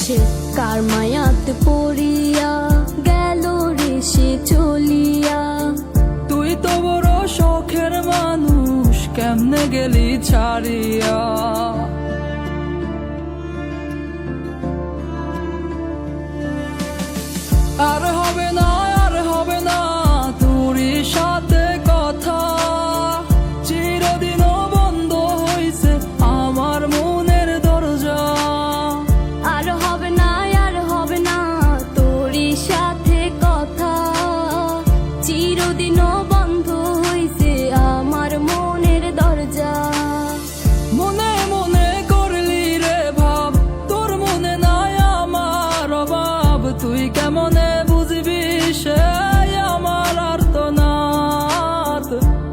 সে কার মায়াত পড়িয়া গেল রে সে চলিয়া। তুই তো বড় শখের মানুষ, কেমনে গেলি ছাড়িয়া। আর হবে না, আর হবে না তোরই সাথে কথা, চিরদিনও বন্ধ হইছে আমার মনের দরজা। আর হবে না, আর হবে না তোরই সাথে কথা, চিরদিনও বন্ধ হইছে আমার মনের দরজা। মনে মনে করলি রে ভাব, তোর মনে নাই আমার অভাব, তুই কেমনে বুঝবি সে আমার আর্তনাদ,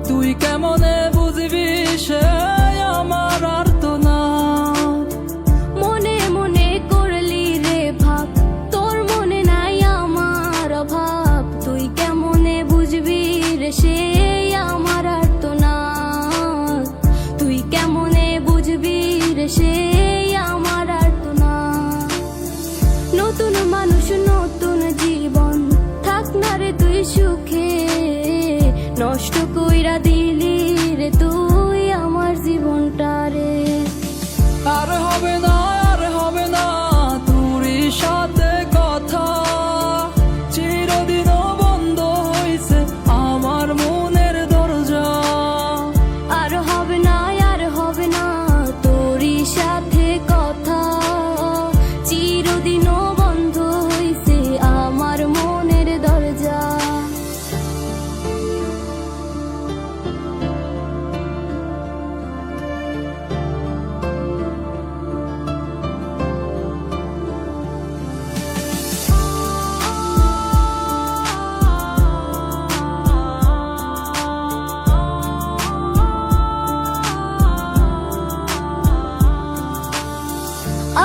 তুই কেমনে বুঝবি সে আমার আর্তনাদ। মনে মনে করলি রে ভাব, তোর মনে নাই আমার অভাব, তুই কেমনে বুঝবি রে সে আমার আর্তনাদ, তুই কেমনে বুঝবি রে সে আমার আর্তনাদ। নতুন মানুষ নতুন জীবন, থাক না রে তুই সুখে, নষ্ট কইরা দিলি রে তুই আমার জীবনটা রে। আর হবে না, আর হবে না তোরই সাথে কথা, চিরদিনও বন্ধ হইছে আমার মনের দরজা। আর হবে না, আর হবে না তোরই সাথে কথা, চিরদিনও বন্ধ হইছে আমার মনের দরজা।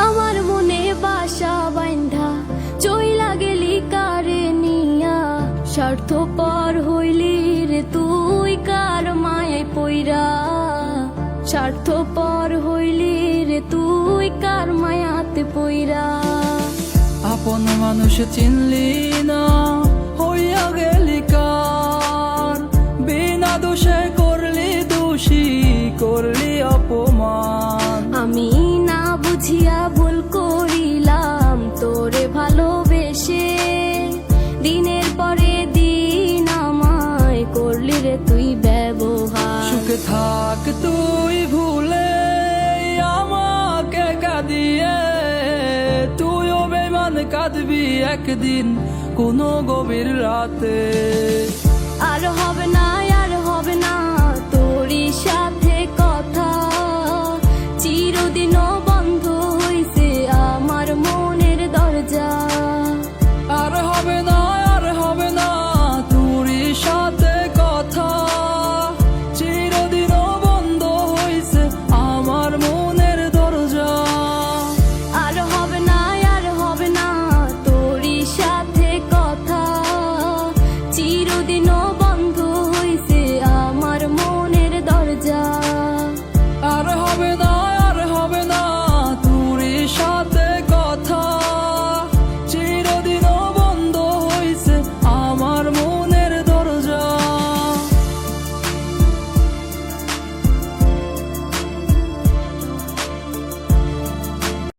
আমার মনে বাসা বাইন্ধা চইলা গেলি কারে নিয়া, স্বার্থপর হইলি রে তুই কার মায়ায় পইরা, স্বার্থপর হইলি রে তুই কার মায়াতে পইরা। আপন মানুষ চিনলি না, হইয়া গেলি কার, বিনা দোষে করলি দোষী, করলি অপমান। আমি না বুঝিয়া ভুল করিলাম তোরে ভালোবেসে, দিনের পরে দিন আমায় করলি রে তুই ব্যবহার। সুখে থাক তুই ভুলে আমাকে কাঁদিয়ে, তুইও বেমান কাঁদবি একদিন কোনো গভীর রাতে। আর হবে না, আর হবে না তোরই সাথে কথা, চিরদিনও